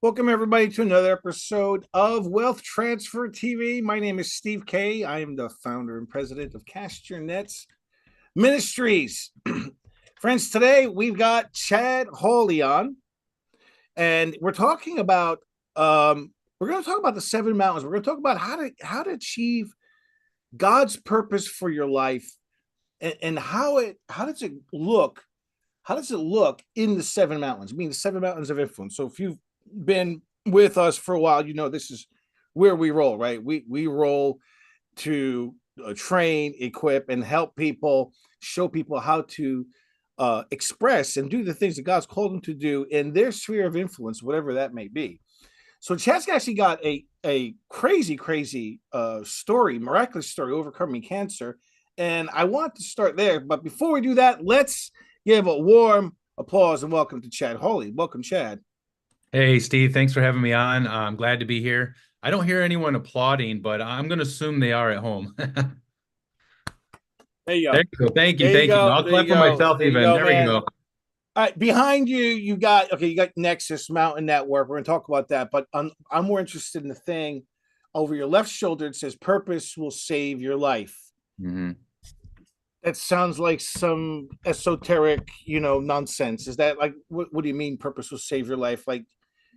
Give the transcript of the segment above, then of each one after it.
Welcome, everybody, to another episode of Wealth Transfer TV. My name is Steve K. I am the founder and president of Cast Your Nets Ministries. Friends, today we've got Chad Hawley on, and we're going to talk about the seven mountains. We're going to talk about how to achieve God's purpose for your life, and how does it look in the seven mountains? I mean, the seven mountains of influence. So if you've been with us for a while, you know this is where we roll, right? We roll to train, equip, and help people, show people how to express and do the things that God's called them to do in their sphere of influence, whatever that may be. So Chad's actually got a crazy story, miraculous story, overcoming cancer, and I want to start there. But before we do that, let's give a warm applause and welcome to Chad Hawley. Welcome, Chad. Hey, Steve, thanks for having me on. I'm glad to be here. I don't hear anyone applauding, but I'm going to assume they are at home. There you There go. you go. Thank you. There you Thank you. go. I'll There you clap for go. myself There you even. go, There we man. go. All right, behind you, you got NEXUS Mountain Network. We're going to talk about that, but I'm more interested in the thing over your left shoulder. It says, "Purpose will save your life." hmm That sounds like some esoteric, nonsense. Is that like what do you mean? Purpose will save your life? Like,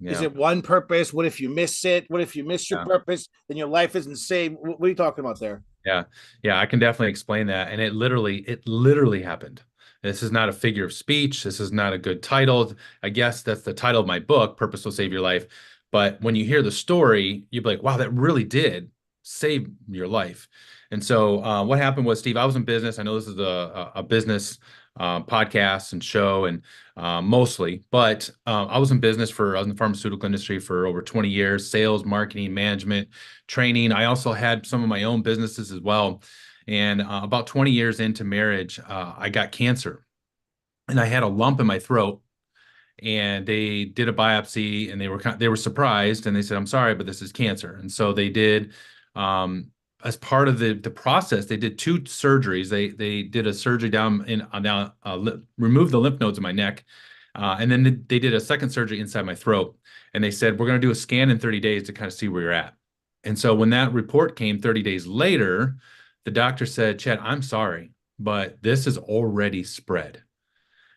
is Yeah. it one purpose? What if you miss it? What if you miss your Yeah. purpose? Then your life isn't saved. What are you talking about there? Yeah. Yeah. I can definitely explain that. And it literally happened. This is not a figure of speech. This is not a good title. I guess that's the title of my book, Purpose Will Save Your Life. But when you hear the story, you'd be like, wow, that really did save your life. And so what happened was, Steve, I was in business. I know this is a business podcast and show and mostly, but I was in the pharmaceutical industry for over 20 years, sales, marketing, management, training. I also had some of my own businesses as well. And about 20 years into marriage, I got cancer and I had a lump in my throat. And they did a biopsy, and they were surprised, and they said, "I'm sorry, but this is cancer." And so they did, as part of the process, they did two surgeries. They did a surgery removed the lymph nodes in my neck, and then they did a second surgery inside my throat. And they said, "We're going to do a scan in 30 days to kind of see where you're at." And so when that report came 30 days later, the doctor said, "Chad, I'm sorry, but this is already spread."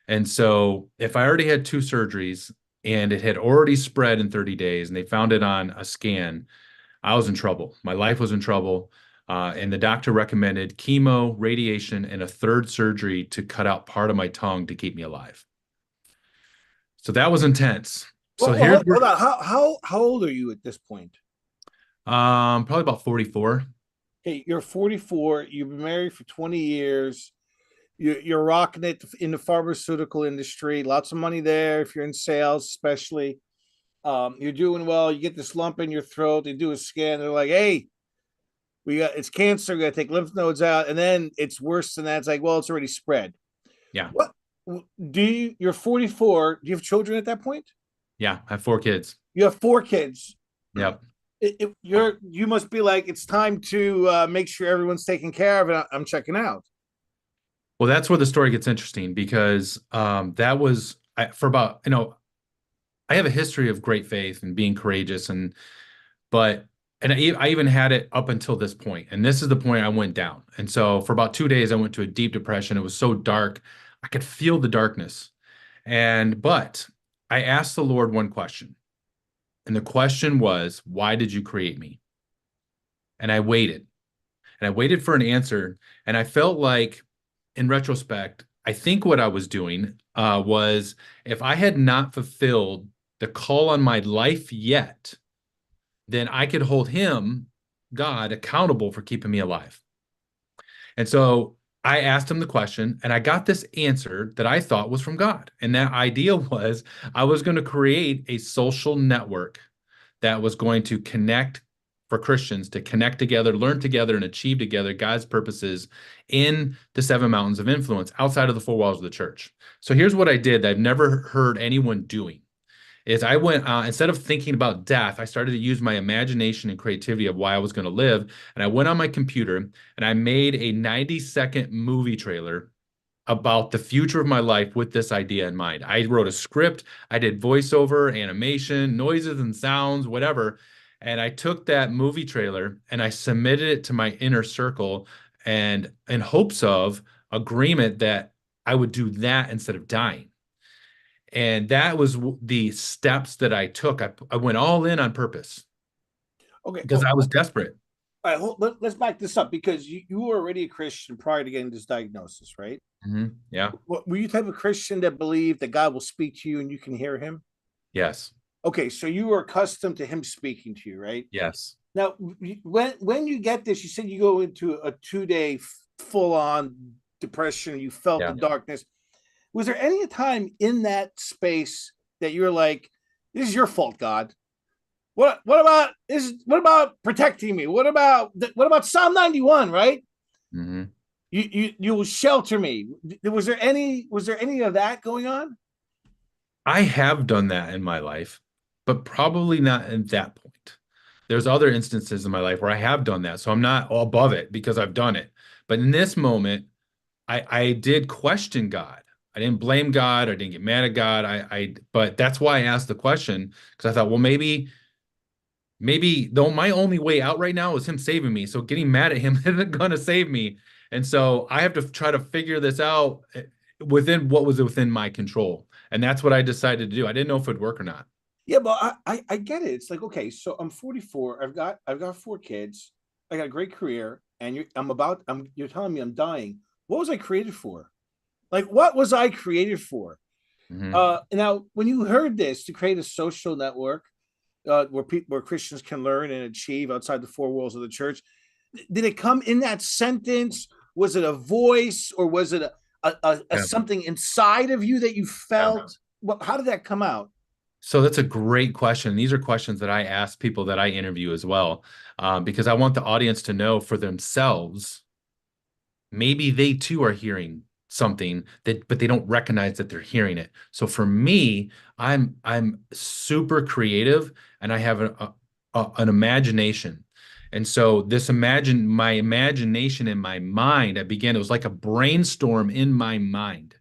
And so if I already had two surgeries and it had already spread in 30 days and they found it on a scan, I was in trouble. My life was in trouble. And the doctor recommended chemo, radiation, and a third surgery to cut out part of my tongue to keep me alive. So that was intense. So Well, here's hold where on. How old are you at this point? probably about 44. Okay, you're 44. You've been married for 20 years. You're rocking it in the pharmaceutical industry. Lots of money there if you're in sales, especially. You're doing well. You get this lump in your throat. They do a scan. They're like, "Hey, it's cancer. We got to take lymph nodes out." And then it's worse than that. It's like, well, it's already spread. Yeah. What you're 44. Do you have children at that point? Yeah. I have four kids. You have four kids. Yep. You must be like, it's time to make sure everyone's taken care of, and I'm checking out. Well, that's where the story gets interesting because that was for about, I have a history of great faith and being courageous but I even had it up until this point, and this is the point I went down. And so for about 2 days, I went to a deep depression. It was so dark, I could feel the darkness. But I asked the Lord one question, and the question was, "Why did you create me?" And I waited for an answer, and I felt like, in retrospect, I think what I was doing was if I had not fulfilled the call on my life yet, then I could hold him, God, accountable for keeping me alive. And so I asked him the question, and I got this answer that I thought was from God. And that idea was I was going to create a social network that was going to connect for Christians to connect together, learn together, and achieve together God's purposes in the seven mountains of influence outside of the four walls of the church. So here's what I did that I've never heard anyone doing is I went instead of thinking about death, I started to use my imagination and creativity of why I was going to live. And I went on my computer and I made a 90-second movie trailer about the future of my life with this idea in mind. I wrote a script, I did voiceover, animation, noises and sounds, whatever. And I took that movie trailer and I submitted it to my inner circle and in hopes of agreement that I would do that instead of dying. And that was the steps that I took. I went all in on purpose Okay. because I was desperate. All right, let's back this up because you were already a Christian prior to getting this diagnosis, right? Yeah. Were you the type of Christian that believed that God will speak to you and you can hear him? Yes. Okay, so you were accustomed to him speaking to you, right? Yes. Now, when you get this, you said you go into a 2 day full on depression. You felt the Yeah. darkness. Was there any time in that space that you were like, "This is your fault, God"? What about this? What about protecting me? What about Psalm 91? Right? hmm You will shelter me. Was there any of that going on? I have done that in my life, but probably not at that point. There's other instances in my life where I have done that. So I'm not above it because I've done it. But in this moment, I did question God. I didn't blame God. I didn't get mad at God. But that's why I asked the question because I thought, well, maybe though my only way out right now is him saving me. So getting mad at him isn't going to save me. And so I have to try to figure this out within what was within my control. And that's what I decided to do. I didn't know if it'd work or not. Yeah, but I get it. It's like, okay, so I'm 44. I've got 4 kids. I got a great career, and you're telling me I'm dying. What was I created for? Like, what was I created for? hmm Now, when you heard this to create a social network where Christians can learn and achieve outside the 4 walls of the church, did it come in that sentence? Was it a voice, or was it a Yeah. something inside of you that you Yeah. felt? How did that come out? So that's a great question. These are questions that I ask people that I interview as well, because I want the audience to know for themselves. Maybe they too are hearing something that, but they don't recognize that they're hearing it. So for me, I'm super creative, and I have an imagination. And so my imagination in my mind, it was like a brainstorm in my mind.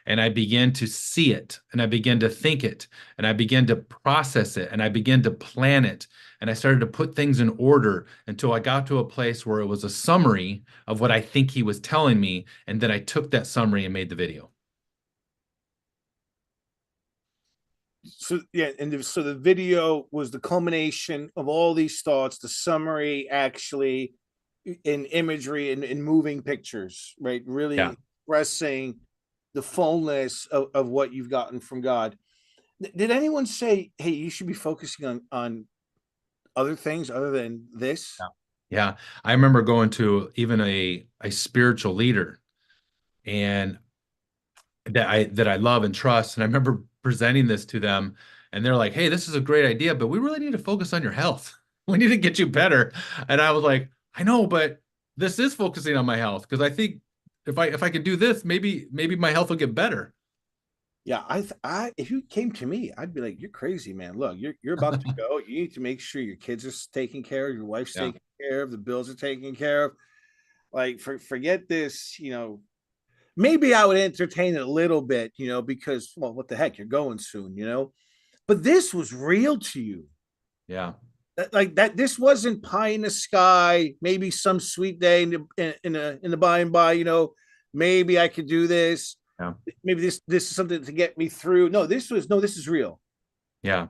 And I began to see it, and I began to think it, and I began to process it, and I began to plan it. And I started to put things in order until I got to a place where it was a summary of what I think he was telling me. And then I took that summary and made the video. So yeah, so the video was the culmination of all these thoughts, the summary actually in imagery and in moving pictures, right? Yeah. Really expressing the fullness of what you've gotten from God. Did anyone say, "Hey, you should be focusing on other things other than this"? Yeah. Yeah. I remember going to even a spiritual leader and that I love and trust. And I remember presenting this to them, and they're like, "Hey, this is a great idea, but we really need to focus on your health. We need to get you better." And I was like, "I know, but this is focusing on my health because I think if I could do this, maybe my health will get better." Yeah, if you came to me, I'd be like, "You're crazy, man. Look, you're about to go. You need to make sure your kids are taken care of, your wife's Yeah. taken care of, the bills are taken care of. Like, forget this. Maybe I would entertain it a little bit, because, well, what the heck, you're going soon. But this was real to you. Yeah. Like that, this wasn't pie in the sky. Maybe some sweet day in the by and by. Maybe I could do this. Yeah. Maybe this is something to get me through. No, this is real. Yeah.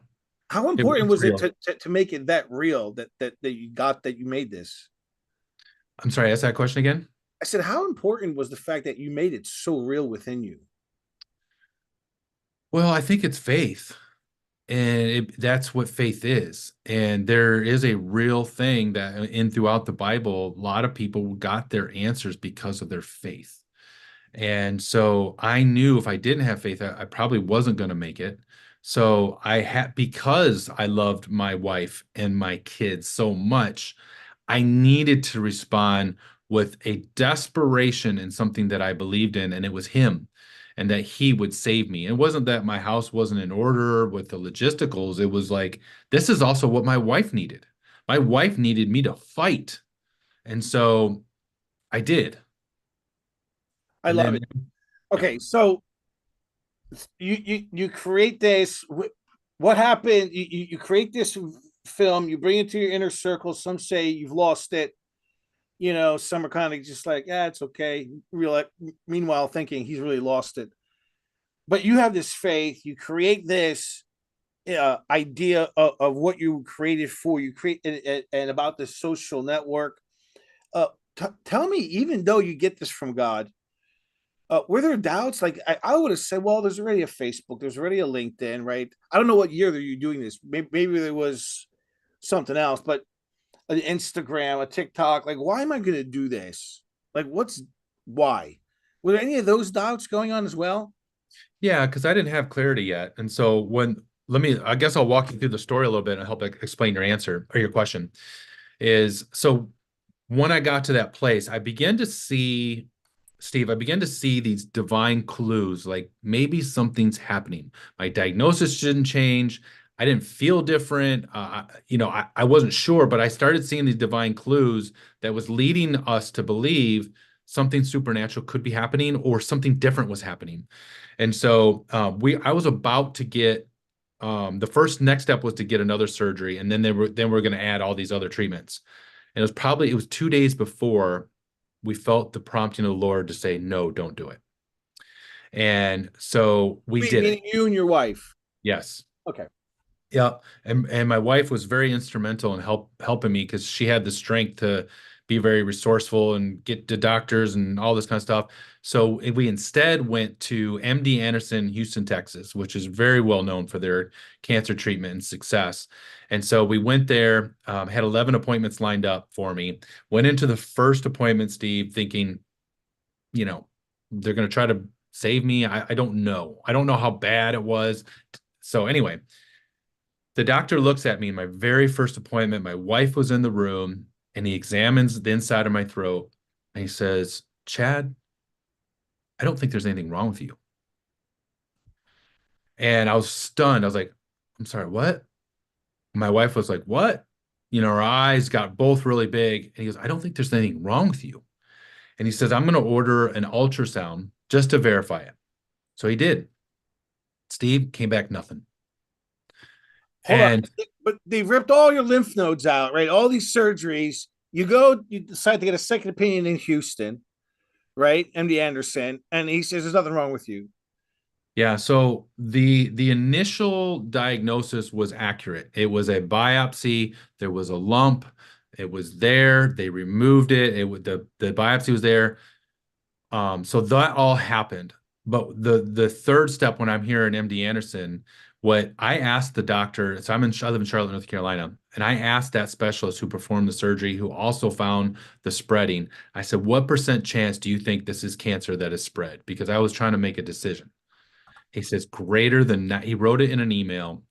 How It important was was it real. to make it that real that you made this? I'm sorry, ask that question again. I said, how important was the fact that you made it so real within you? Well, I think it's faith. And that's what faith is. And there is a real thing that in throughout the Bible, a lot of people got their answers because of their faith. And so I knew if I didn't have faith, I probably wasn't going to make it. So I had, because I loved my wife and my kids so much, I needed to respond with a desperation in something that I believed in, and it was him, and that he would save me. It wasn't that my house wasn't in order with the logisticals. It was like, this is also what my wife needed. My wife needed me to fight. And so I did. I And love then it. Yep. Okay, so you create this. What happened? You create this film. You bring it to your inner circle. Some say you've lost it. Some are kind of just like, yeah, it's okay. Real. Meanwhile, thinking he's really lost it. But you have this faith. You create this idea of what you created for. You create and about the social network. Tell me, even though you get this from God, were there doubts? Like I would have said, well, there's already a Facebook, there's already a LinkedIn, right? I don't know what year that you're doing this. Maybe there was something else, but an Instagram, a TikTok. Like, why am I going to do this? Like, why? Were there any of those doubts going on as well? Yeah, because I didn't have clarity yet. And so I guess I'll walk you through the story a little bit and help explain your answer or your question. So when I got to that place, Steve, I began to see these divine clues, like maybe something's happening. My diagnosis didn't change. I didn't feel different. I wasn't sure, but I started seeing these divine clues that was leading us to believe something supernatural could be happening or something different was happening. And so I was about to get the first next step was to get another surgery, and then we're going to add all these other treatments. And it was 2 days before we felt the prompting of the Lord to say, no, don't do it. And so we did it. Meaning you and your wife. Yes. Okay. Yeah. And my wife was very instrumental in helping me because she had the strength to be very resourceful and get to doctors and all this kind of stuff. So we instead went to MD Anderson, Houston, Texas, which is very well known for their cancer treatment and success. And so we went there, had 11 appointments lined up for me, went into the first appointment, Steve, thinking, they're going to try to save me. I don't know. I don't know how bad it was. So anyway, the doctor looks at me in my very first appointment. My wife was in the room and he examines the inside of my throat and he says, Chad, I don't think there's anything wrong with you. And I was stunned. I was like, I'm sorry, what? My wife was like, what? Her eyes got both really big. And he goes, I don't think there's anything wrong with you. And he says, I'm going to order an ultrasound just to verify it. So he did. Steve came back nothing. Hold on. And But they ripped all your lymph nodes out, right? All these surgeries. You decide to get a second opinion in Houston, right? MD Anderson, and he says there's nothing wrong with you. yeah, so the initial diagnosis was accurate. It was a biopsy. There was a lump. It was there. They removed it. The biopsy was there. So that all happened. But the third step when I'm here in MD Anderson, what I asked the doctor, so I live in Charlotte, North Carolina, and I asked that specialist who performed the surgery, who also found the spreading. I said, what % chance do you think this is cancer that is spread? Because I was trying to make a decision. He says greater than that. He wrote it in an email.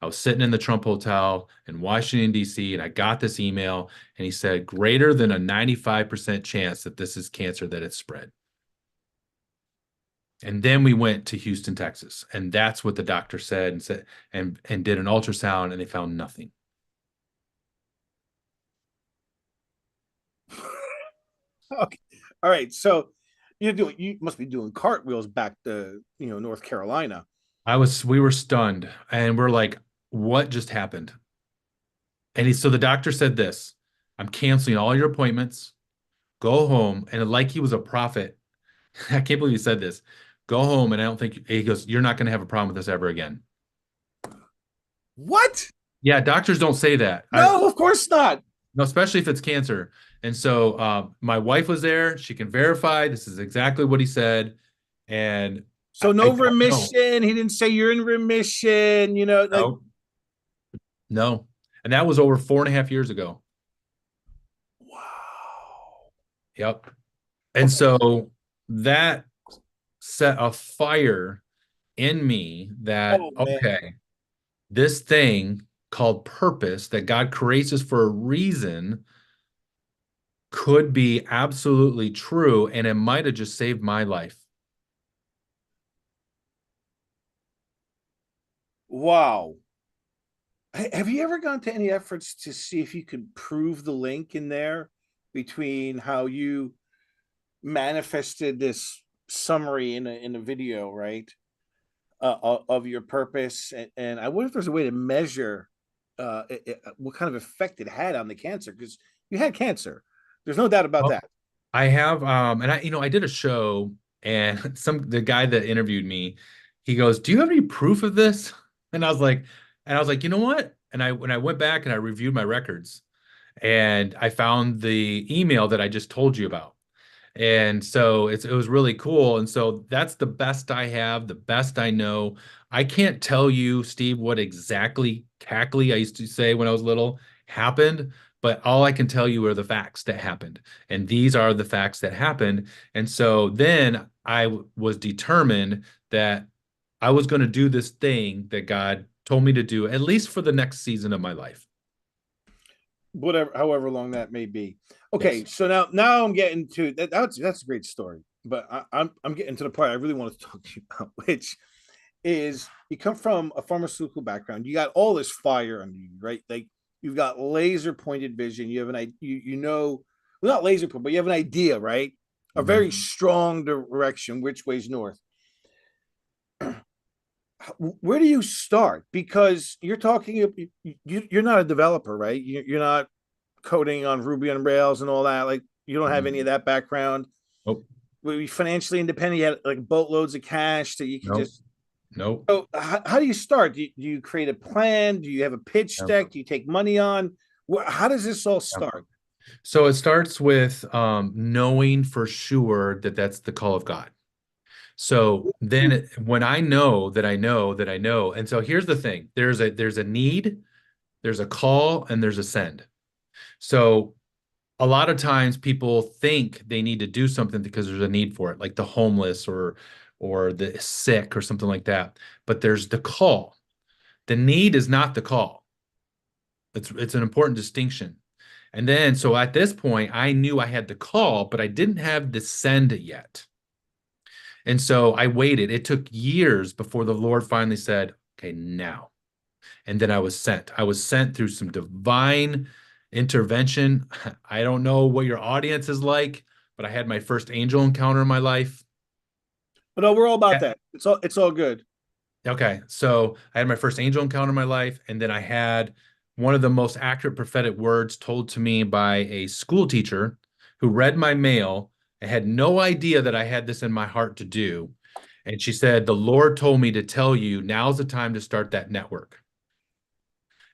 I was sitting in the Trump Hotel in Washington, D.C., and I got this email, and he said greater than a 95% chance that this is cancer that it's spread. And then we went to Houston, Texas, and that's what the doctor said and did an ultrasound, and they found nothing. Okay. All right. So you must be doing cartwheels back to North Carolina. We were stunned, and we're like, what just happened? So the doctor said this, I'm canceling all your appointments. Go home. And like he was a prophet, I can't believe he said this. Go home, and I don't think he goes, you're not going to have a problem with this ever again. What? Yeah, doctors don't say that. No, of course not. No, especially if it's cancer. And so my wife was there. She can verify this is exactly what he said. And So I no don't know. remission. He didn't say you're in remission. Like No, no. And that was over 4.5 years ago. wow. Yep. And Okay. so that set a fire in me that, Oh man. okay, this thing called purpose that God creates us for a reason could be absolutely true. And it might have just saved my life. Wow. Have you ever gone to any efforts to see if you could prove the link in there between how you manifested this summary in a video, right? Of your purpose, and I wonder if there's a way to measure what kind of effect it had on the cancer, because you had cancer. There's no doubt about Well, that. I have, and I did a show, and the guy that interviewed me, he goes, "Do you have any proof of this?" And I was like, you know what? And when I went back and I reviewed my records, and I found the email that I just told you about. And so it was really cool. And so that's the best I have, the best I know. I can't tell you, Steve, what exactly cackly I used to say when I was little happened, but all I can tell you are the facts that happened. And these are the facts that happened. And so then I was determined that I was going to do this thing that God told me to do, at least for the next season of my life. Whatever, however long that may be. Okay, Yes. so now I'm getting to that. That's a great story, but I'm getting to the part I really want to talk to you about, which is you come from a pharmaceutical background. You got all this fire under you, right? Like you've got laser pointed vision. You have an idea, you know, well, not laser point, but you have an idea, right? A Mhm. very strong direction, which way's north. Where do you start? Because you're talking, you're not a developer, right? You're not coding on Ruby on Rails and all that. Like you don't have any Mhm. of that background. Nope. Were you financially independent? You had like boatloads of cash that you could Nope. just. Nope. So how do you start? Do you create a plan? Do you have a pitch Nope. deck? Do you take money on? How does this all Nope. start? So it starts with knowing for sure that that's the call of God. So then when I know that I know that I know, and so here's the thing: there's a need, there's a call, and there's a send. So a lot of times people think they need to do something because there's a need for it, like the homeless or the sick or something like that. But there's the call. The need is not the call. It's an important distinction. And then so at this point, I knew I had the call, but I didn't have the send yet. And so I waited. It took years before the Lord finally said, "Okay, now." And then I was sent. I was sent through some divine intervention. I don't know what your audience is like, but I had my first angel encounter in my life. But no, we're all about Yeah. that. It's all good. Okay, so I had my first angel encounter in my life, and then I had one of the most accurate prophetic words told to me by a school teacher who read my mail and had no idea that I had this in my heart to do. And she said, "The Lord told me to tell you now's the time to start that network."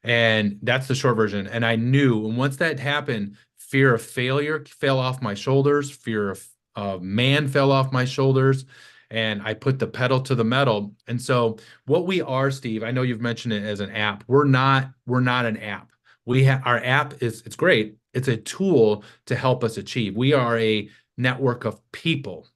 And that's the short version. And I knew, and once that happened, fear of failure fell off my shoulders, fear of man fell off my shoulders, and I put the pedal to the metal. And so, what we are, Steve, I know you've mentioned it as an app. We're not an app. We have our app is it's great. It's a tool to help us achieve. We are a network of people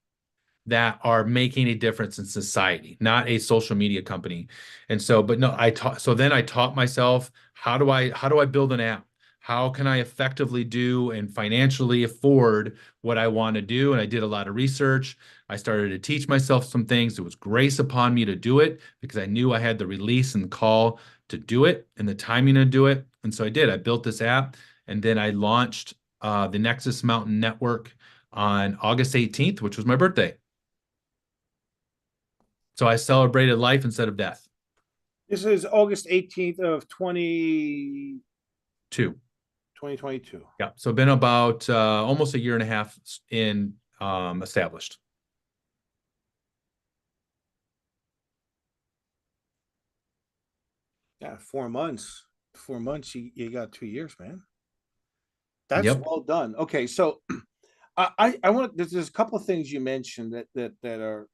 that are making a difference in society, not a social media company. And so, but no, so then I taught myself how do I build an app? How can I effectively do and financially afford what I want to do? And I did a lot of research. I started to teach myself some things. It was grace upon me to do it because I knew I had the release and call to do it and the timing to do it. And so I did. I built this app and then I launched the NEXUS Mountain Network on August 18th, which was my birthday. So I celebrated life instead of death. This is August 18th of 2. 2022. Yeah. So been about almost a year and a half in established. Yeah, 4 months. 4 months, you got 2 years, man. That's Yep. well done. Okay, so I want there's a couple of things you mentioned that are,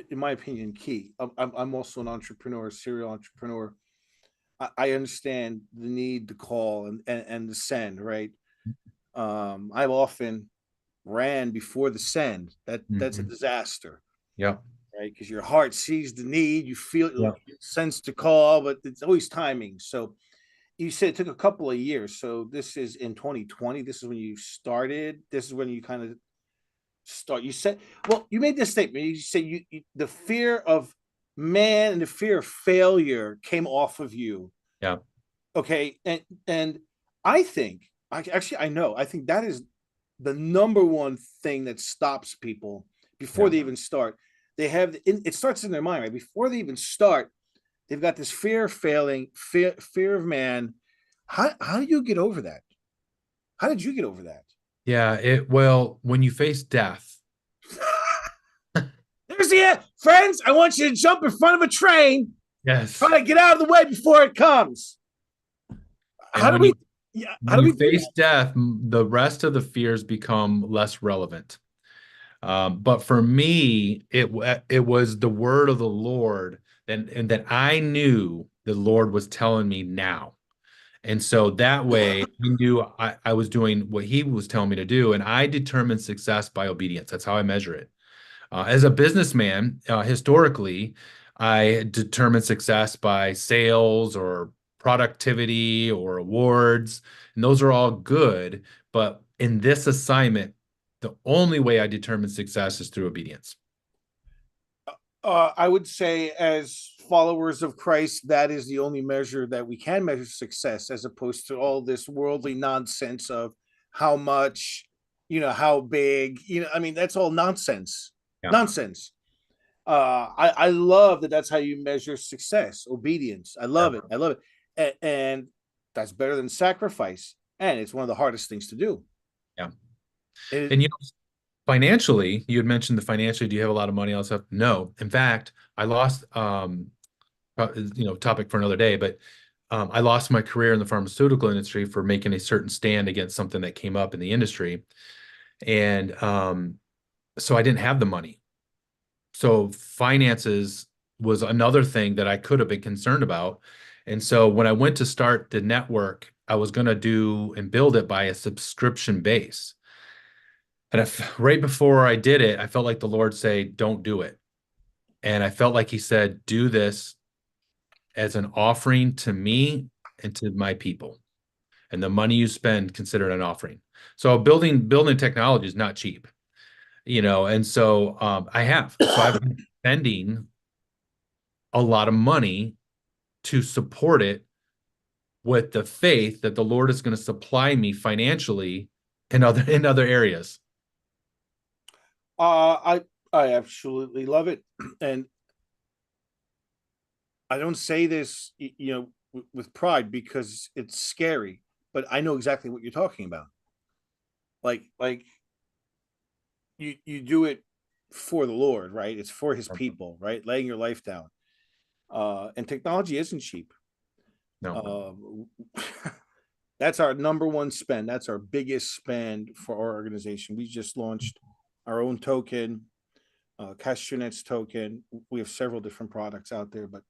in my opinion, key. I'm also an entrepreneur, serial entrepreneur. I understand the need, the call, and the send, right? I've often ran before the send. That's a Mhm. disaster, Yep. right? Because your heart sees the need, you feel Yep. it, sense the call, but it's always timing. So you said it took a couple of years. So this is in 2020. This is when you started. This is when you kind of start. You said, well, you made this statement. You said the fear of man and the fear of failure came off of you. Yeah. Okay, and I think I actually I know I think that is the number one thing that stops people before they even start. They have it starts in their mind, right? Before they even start, they've got this fear of failing, fear of man. How do you get over that? How did you get over that? Yeah, well, when you face death. There's the friends. I want you to jump in front of a train. Yes. Try to get out of the way before it comes. And when you face death, the rest of the fears become less relevant. But for me, it was the word of the Lord, and that I knew the Lord was telling me now. And so that way I knew I was doing what he was telling me to do. And I determined success by obedience. That's how I measure it. As a businessman, historically, I determine success by sales or productivity or awards. And those are all good. But in this assignment, the only way I determine success is through obedience. I would say, as followers of Christ, that is the only measure that we can measure success, as opposed to all this worldly nonsense of how much, how big, I mean, that's all nonsense. Yeah. Nonsense. I love that. That's how you measure success, obedience. I love it. I love it. And that's better than sacrifice. And it's one of the hardest things to do. Yeah. And financially, you had mentioned do you have a lot of money, all that stuff? No. In fact, I lost, topic for another day, but I lost my career in the pharmaceutical industry for making a certain stand against something that came up in the industry. And so I didn't have the money. So finances was another thing that I could have been concerned about. And so when I went to start the network, I was going to do and build it by a subscription base. And right before I did it, I felt like the Lord say, don't do it. And I felt like he said, do this as an offering to me and to my people. And the money you spend, consider it an offering. So building technology is not cheap, and so I've been spending a lot of money to support it with the faith that the Lord is going to supply me financially in other areas. I absolutely love it, and I don't say this, with pride, because it's scary, but I know exactly what you're talking about. Like you do it for the Lord, right? It's for His people, right? Laying your life down. And technology isn't cheap. No. That's our number one spend. That's our biggest spend for our organization. We just launched our own token, Kasyanenko token. We have several different products out there, but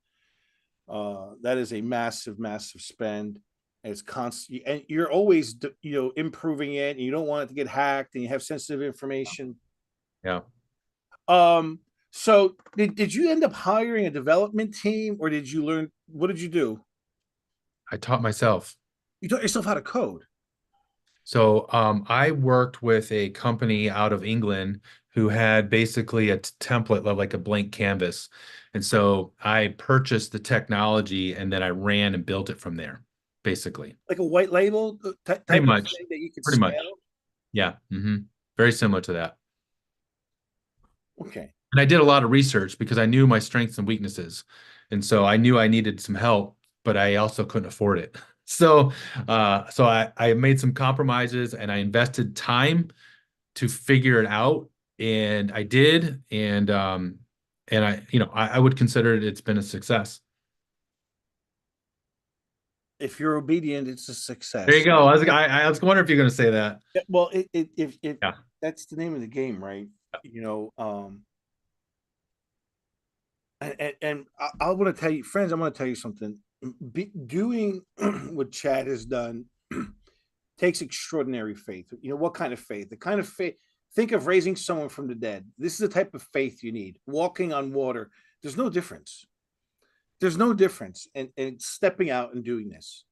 that is a massive, massive spend. And it's constant, and you're always, improving it. And you don't want it to get hacked, and you have sensitive information. Yeah. So did you end up hiring a development team, or did you learn? What did you do? I taught myself. You taught yourself how to code. So I worked with a company out of England who had basically a template of like a blank canvas. And so I purchased the technology and then I ran and built it from there, basically. Like a white label type Pretty of much. thing that you could Pretty scale? much. Yeah. Very similar to that. Okay. And I did a lot of research because I knew my strengths and weaknesses. And so I knew I needed some help, but I also couldn't afford it. So I made some compromises and I invested time to figure it out. And I did. And I would consider it's been a success. If you're obedient, it's a success. There you go. I was wondering if you're going to say that. Well, if Yeah. That's the name of the game, right? And I want to tell you, friends, I'm going to tell you something. Doing what Chad has done takes extraordinary faith. What kind of faith? The kind of faith. Think of raising someone from the dead. This is the type of faith you need. Walking on water. There's no difference. There's no difference in stepping out and doing this,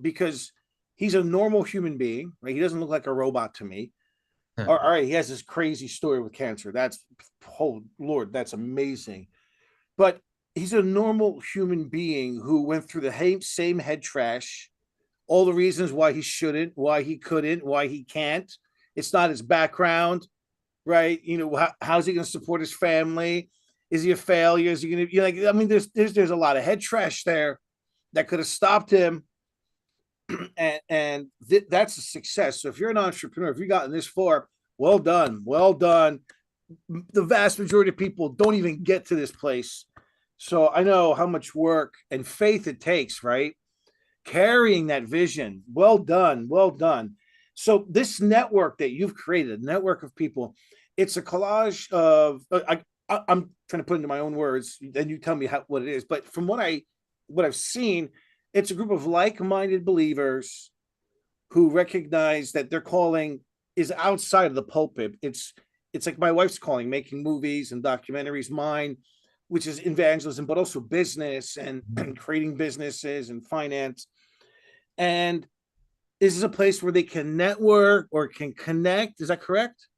because he's a normal human being, right? He doesn't look like a robot to me. All right, he has this crazy story with cancer. Oh Lord, that's amazing. But he's a normal human being who went through the same head trash, all the reasons why he shouldn't, why he couldn't, why he can't. It's not his background. right? How's he going to support his family? Is he a failure? Is he going to, like, I mean, there's a lot of head trash there that could have stopped him. And that's a success. So if you're an entrepreneur, if you've gotten this far, well done, well done. The vast majority of people don't even get to this place. So I know how much work and faith it takes, right? Carrying that vision. Well done, well done. So this network that you've created, a network of people, it's a collage of I'm trying to put into my own words, then you tell me what it is. But from what I've seen, it's a group of like-minded believers who recognize that their calling is outside of the pulpit. It's like my wife's calling, making movies and documentaries, mine, which is evangelism, but also business and creating businesses and finance. And this is a place where they can network or can connect. Is that correct?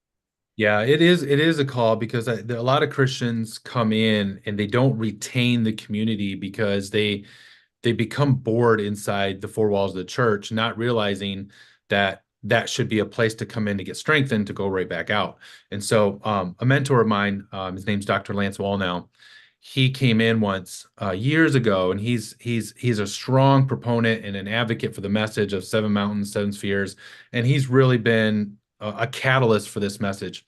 Yeah, it is. It is a call because a lot of Christians come in and they don't retain the community because they become bored inside the four walls of the church, not realizing that that should be a place to come in to get strengthened to go right back out. And so, a mentor of mine, his name's Dr. Lance Wallnow. He came in once years ago, and he's a strong proponent and an advocate for the message of seven mountains, seven spheres, and he's really been a catalyst for this message.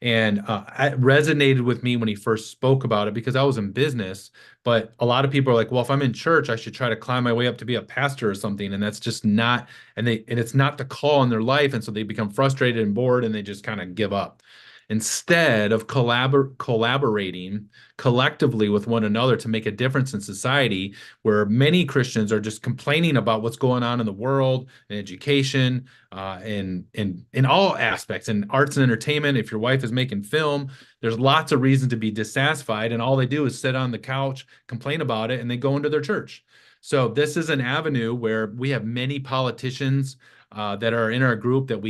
And it resonated with me when he first spoke about it because I was in business. But a lot of people are like, well, if I'm in church, I should try to climb my way up to be a pastor or something. And that's just not, and it's not the call in their life. And so they become frustrated and bored and they just kind of give up. Instead of collaborating collectively with one another to make a difference in society, where many Christians are just complaining about what's going on in the world, in education, in all aspects, in arts and entertainment. If your wife is making film, there's lots of reason to be dissatisfied, and all they do is sit on the couch, complain about it, and they go into their church. So this is an avenue where we have many politicians that are in our group that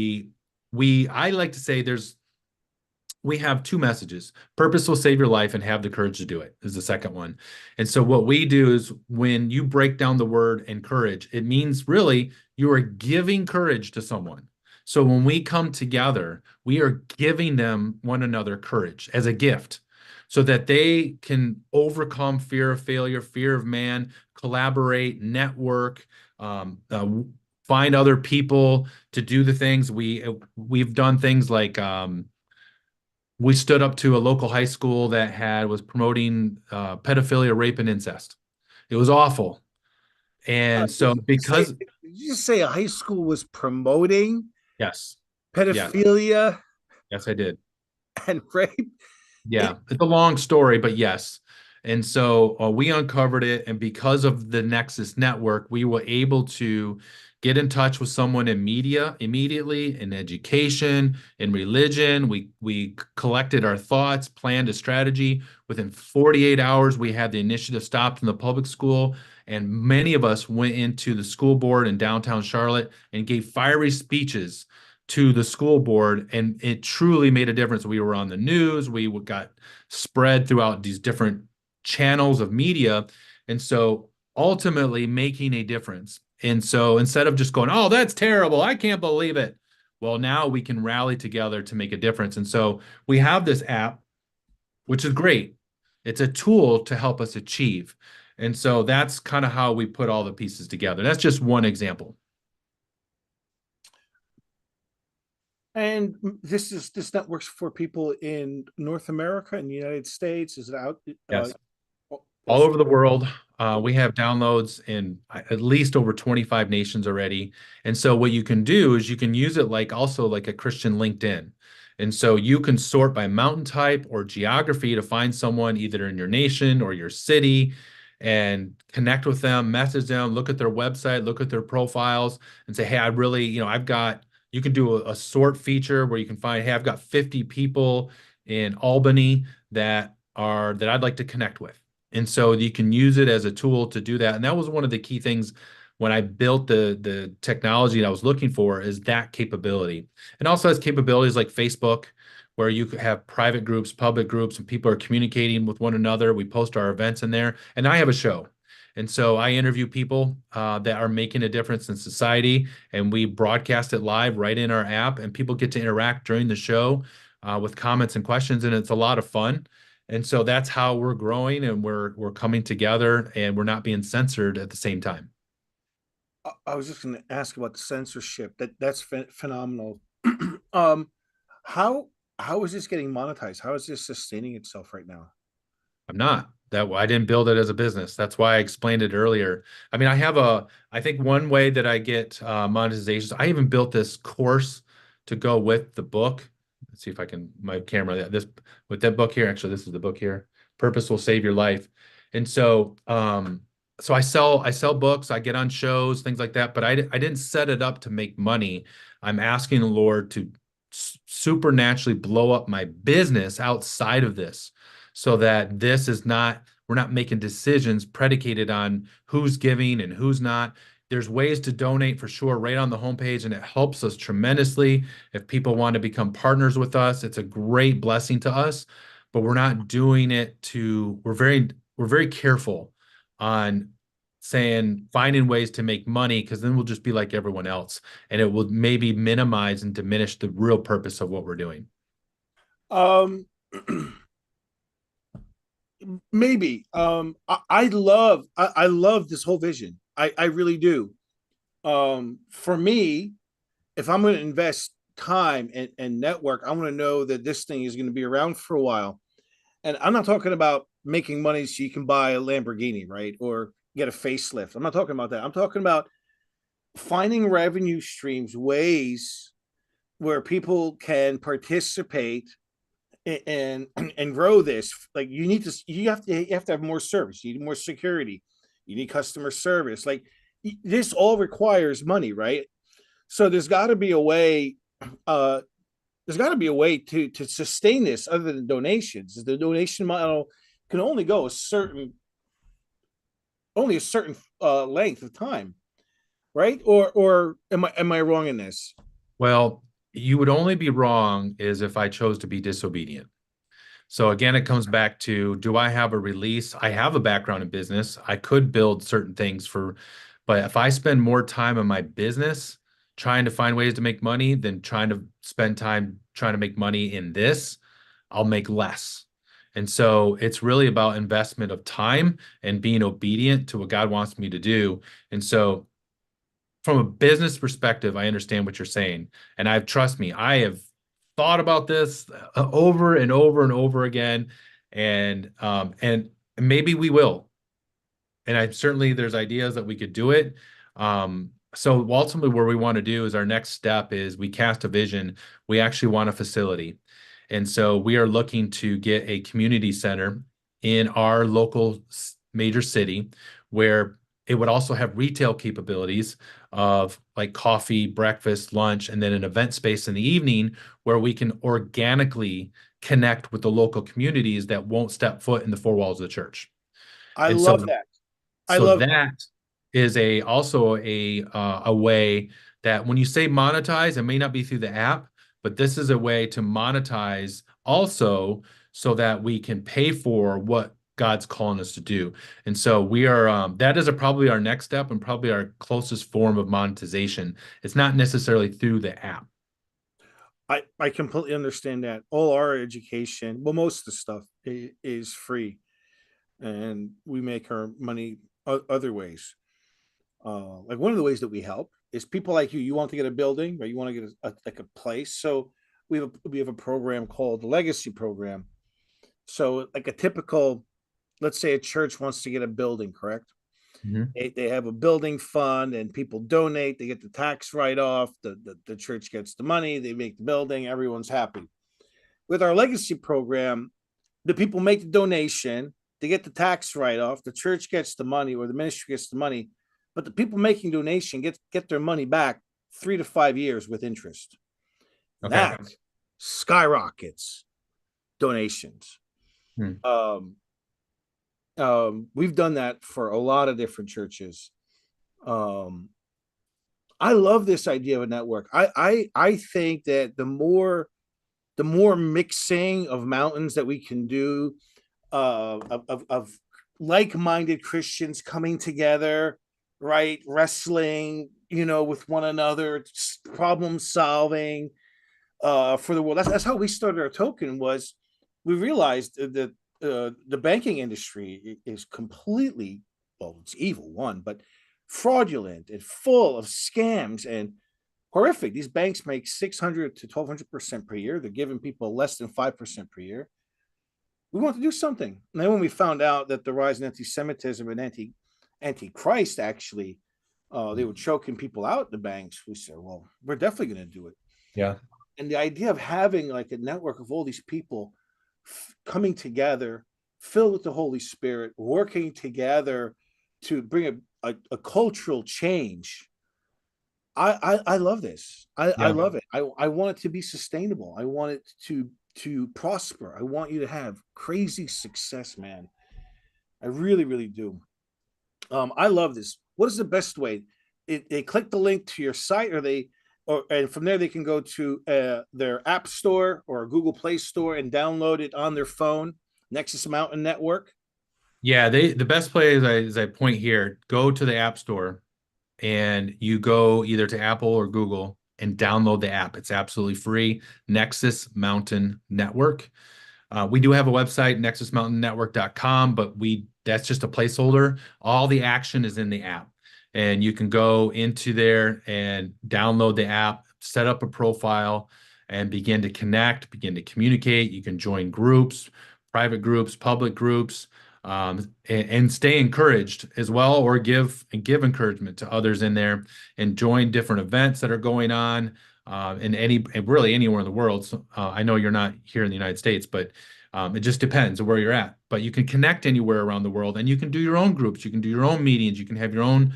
I like to say we have two messages. Purpose will save your life and have the courage to do it is the second one. And so what we do is when you break down the word encourage, it means really you are giving courage to someone. So when we come together, we are giving them one another courage as a gift so that they can overcome fear of failure, fear of man, collaborate, network, find other people to do the things we've done things like we stood up to a local high school that was promoting pedophilia, rape, and incest. It was awful. And so because did you just say a high school was promoting yes, yeah, pedophilia yes, I did. and rape? Yeah, it's a long story, but yes. And so we uncovered it, and because of the Nexus network, we were able to get in touch with someone in media immediately, in education, in religion. We collected our thoughts, planned a strategy. Within 48 hours, we had the initiative stopped in the public school, and many of us went into the school board in downtown Charlotte and gave fiery speeches to the school board, and it truly made a difference. We were on the news, we got spread throughout these different channels of media, and so ultimately making a difference. And so instead of just going, oh, that's terrible, I can't believe it, well, now we can rally together to make a difference. And so we have this app, which is great. It's a tool to help us achieve. And so that's kind of how we put all the pieces together. That's just one example. And this networks for people in North America and the United States. Is it out? Yes. All Also, over the world. We have downloads in at least over 25 nations already. And so what you can do is you can use it also like a Christian LinkedIn. And so you can sort by mountain type or geography to find someone either in your nation or your city and connect with them, message them, look at their website, look at their profiles and say, hey, I really, you can do a sort feature where you can find, hey, I've got 50 people in Albany that I'd like to connect with. And so you can use it as a tool to do that. And that was one of the key things when I built the technology that I was looking for, is that capability. It also has capabilities like Facebook, where you could have private groups, public groups, and people are communicating with one another. We post our events in there. And I have a show. And so I interview people that are making a difference in society, and we broadcast it live right in our app, and people get to interact during the show. with comments and questions, and it's a lot of fun. And so that's how we're growing, and we're coming together, and we're not being censored at the same time. I was just going to ask about the censorship. That's phenomenal. um, how how is this getting monetized? How is this sustaining itself right now? I'm not. I didn't build it as a business. That's why I explained it earlier. I mean, I think one way that I get monetizations, I even built this course to go with the book. Let's see if I can, my camera, this, with that book here, actually, this is the book here, Purpose Will Save Your Life. And so I sell books, I get on shows, things like that, but I didn't set it up to make money. I'm asking the Lord to supernaturally blow up my business outside of this, so that this is not, we're not making decisions predicated on who's giving and who's not. There's ways to donate for sure right on the homepage, and it helps us tremendously. If people want to become partners with us, it's a great blessing to us, but we're not doing it to, we're very careful on saying, finding ways to make money, because then we'll just be like everyone else, and it will maybe minimize and diminish the real purpose of what we're doing. Um, maybe. I love this whole vision. I really do. For me, if I'm going to invest time and network, I want to know that this thing is going to be around for a while. And I'm not talking about making money so you can buy a Lamborghini, right? Or get a facelift. I'm not talking about that. I'm talking about finding revenue streams, ways where people can participate and grow this. Like you have to have more service. You need more security. You need customer service. Like this all requires money, right? So uh there's got to be a way to sustain this other than donations. The donation model can only go a certain length of time, right? Or am I wrong in this? Well, you would only be wrong is if I chose to be disobedient. So again, it comes back to, do I have a release? I have a background in business. I could build certain things but if I spend more time on my business trying to find ways to make money than trying to spend time trying to make money in this, I'll make less. And so it's really about investment of time and being obedient to what God wants me to do. And so from a business perspective, I understand what you're saying. And trust me, I have thought about this over and over and over again. And maybe we will. And I certainly, there's ideas that we could do it. So ultimately where we want to do is, our next step is, we cast a vision. We actually want a facility. And so we are looking to get a community center in our local major city, where it would also have retail capabilities of like coffee, breakfast, lunch, and then an event space in the evening where we can organically connect with the local communities that won't step foot in the four walls of the church. I And so love that. I so love that is also a way that, when you say monetize, it may not be through the app, but this is a way to monetize also, so that we can pay for what God's calling us to do. And so we are, that is probably our next step, and probably our closest form of monetization. It's not necessarily through the app. I completely understand that. All our education, well, most of the stuff is free, and we make our money other ways. Like one of the ways that we help is people like you. You want to get a building, or you want to get like a place. So we have a program called the Legacy Program. So like a typical, let's say a church wants to get a building, correct? Mhm. They have a building fund and people donate. They get the tax write off. The church gets the money. They make the building. Everyone's happy. With our Legacy Program, the people make the donation. They get the tax write off. The church gets the money, or the ministry gets the money, but the people making donation get their money back 3 to 5 years with interest. Okay. That skyrockets donations. Hmm. We've done that for a lot of different churches. Um, I love this idea of a network. I think that the more mixing of mountains that we can do, of like-minded Christians coming together, right, wrestling, with one another, problem solving. for the world. That's how we started our token. Was we realized that the banking industry is completely, well, it's evil, one, but fraudulent and full of scams and horrific. These banks make 600 to 1,200% per year. They're giving people less than 5% per year. We want to do something. And then when we found out that the rise in anti-Semitism and anti-Christ actually, they were choking people out in the banks, we said, well, we're definitely going to do it. Yeah. And the idea of having like a network of all these people coming together, filled with the Holy Spirit, working together to bring a cultural change. I love this. I Yeah. love it. I want it to be sustainable. I want it to prosper. I want you to have crazy success, man. I really, really do. I love this. What is the best way? They click the link to your site, or and from there they can go to their app store or Google Play Store and download it on their phone. NEXUS Mountain Network. Yeah, the best play is I point here, go to the App Store and you go either to Apple or Google and download the app. It's absolutely free. NEXUS Mountain Network. We do have a website, nexusmountainnetwork.com, but that's just a placeholder. All the action is in the app. And you can go into there and download the app, set up a profile, and begin to connect, begin to communicate. You can join groups, private groups, public groups, and stay encouraged as well, or give encouragement to others in there, and join different events that are going on really anywhere in the world. So, I know you're not here in the United States, but it just depends on where you're at. But you can connect anywhere around the world, and you can do your own groups. You can do your own meetings. You can have your own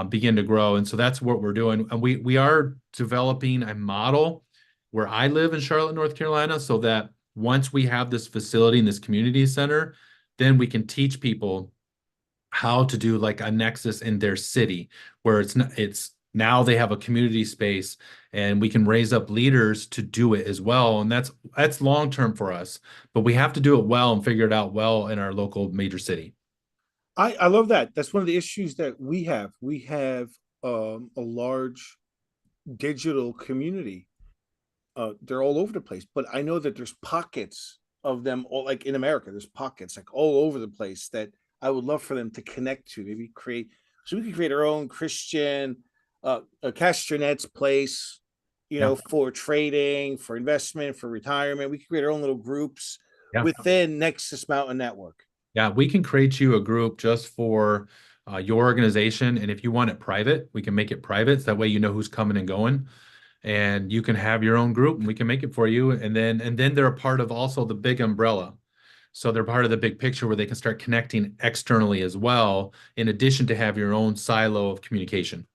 begin to grow. And so that's what we're doing. And we are developing a model where I live in Charlotte, North Carolina, so that once we have this facility in this community center, then we can teach people how to do like a Nexus in their city, where it's now they have a community space, and we can raise up leaders to do it as well. And that's long term for us, but we have to do it well and figure it out well in our local major city. I love that. That's one of the issues that we have. We have a large digital community. They're all over the place, but I know that there's pockets of them, all like in America. There's pockets like all over the place that I would love for them to connect to. Maybe create, so we can create our own Christian, a Castronet's place, Yeah. for trading, for investment, for retirement. We can create our own little groups Yeah. within NEXUS Mountain Network. Yeah, we can create you a group just for your organization. And if you want it private, we can make it private. So that way you know who's coming and going. And you can have your own group, and we can make it for you. And then they're a part of also the big umbrella. So they're part of the big picture where they can start connecting externally as well, in addition to have your own silo of communication.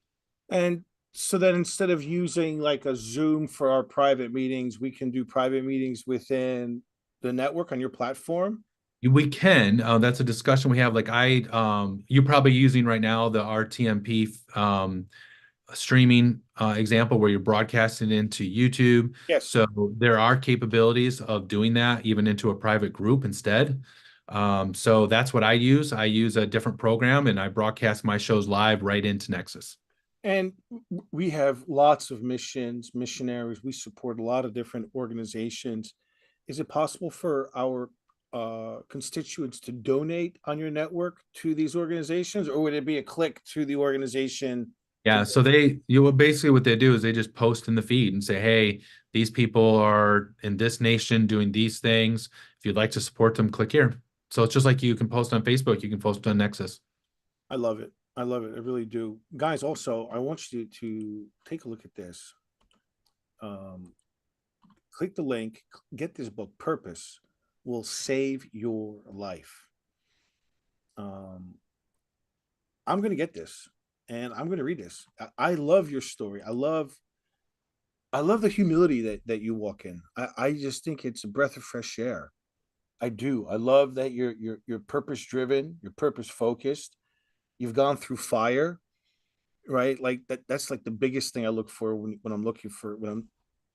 And so that instead of using like a Zoom for our private meetings, we can do private meetings within the network on your platform. We can. That's a discussion we have. Like you're probably using right now the RTMP streaming example where you're broadcasting into YouTube. Yes. So there are capabilities of doing that even into a private group instead. So that's what I use. I use a different program, and I broadcast my shows live right into NEXUS. And we have lots of missionaries. We support a lot of different organizations. Is it possible for our constituents to donate on your network to these organizations, or would it be a click to the organization? Yeah, so basically what they do is they just post in the feed and say, hey, these people are in this nation doing these things. If you'd like to support them, click here. So it's just like you can post on Facebook, you can post on NEXUS. I love it. I love it. I really do. Guys, also, I want you to take a look at this. Click the link, get this book. Purpose will save your life. I'm going to get this, and I'm going to read this. I love your story. I love the humility that you walk in. I just think it's a breath of fresh air. I do. I love that you're purpose driven, you're purpose focused. You've gone through fire, right? Like that's like the biggest thing I look for when I'm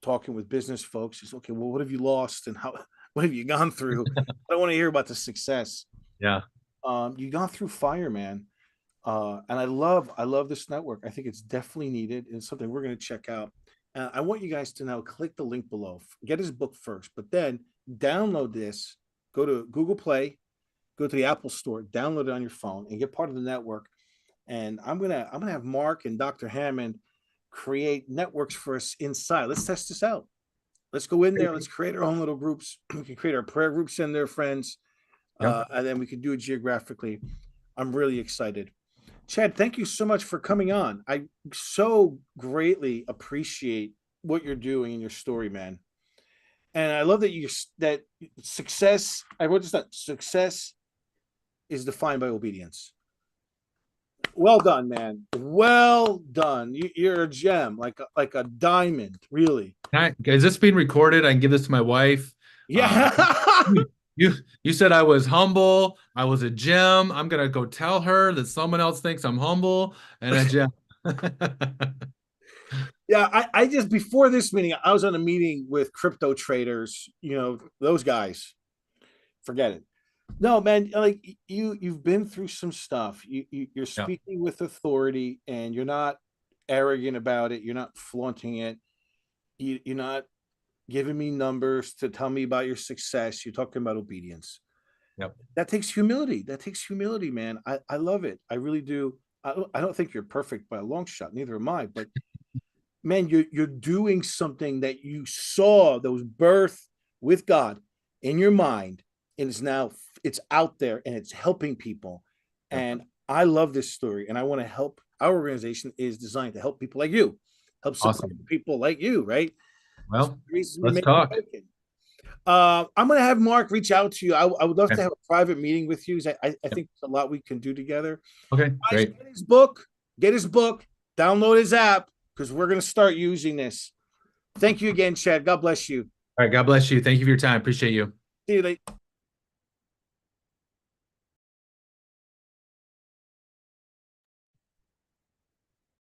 talking with business folks is, okay, well, what have you lost and how what have you gone through? I don't want to hear about the success. Yeah. You've gone through fire, man. And I love this network. I think it's definitely needed. It's something we're going to check out. I want you guys to now click the link below, get his book first, but then download this. Go to Google Play, go to the Apple Store, download it on your phone, and get part of the network. And I'm gonna have Mark and Dr. Hammond create networks for us inside. Let's test this out. Let's go in there. Let's create our own little groups. We can create our prayer groups and their friends, and then we can do it geographically. I'm really excited. Chad, thank you so much for coming on. I so greatly appreciate what you're doing in your story, man. And I love that that success. I wrote this down. Success is defined by obedience. Well done, man. Well done. You're a gem, like a diamond, really. Is this being recorded? I can give this to my wife. Yeah. You said I was humble. I was a gem. I'm gonna go tell her that someone else thinks I'm humble and a gem. Yeah, I just before this meeting, I was on a meeting with crypto traders. Those guys. Forget it. No, man, like you've been through some stuff. You're speaking with authority, and you're not arrogant about it. You're not flaunting it. You're not giving me numbers to tell me about your success. You're talking about obedience. Yep. That takes humility. That takes humility, man. I love it. I really do. I don't think you're perfect by a long shot. Neither am I. But man, you're doing something that you saw that was birth with God in your mind, and it's out there and it's helping people. Yep. And I love this story, and I want to help. Our organization is designed to help people like you, help support people like you, right? Well, let's talk. I'm going to have Mark reach out to you. I would love to have a private meeting with you. I think there's a lot we can do together. Okay, great. Get his book, download his app, because we're going to start using this. Thank you again, Chad. God bless you. All right, God bless you. Thank you for your time. Appreciate you. See you later.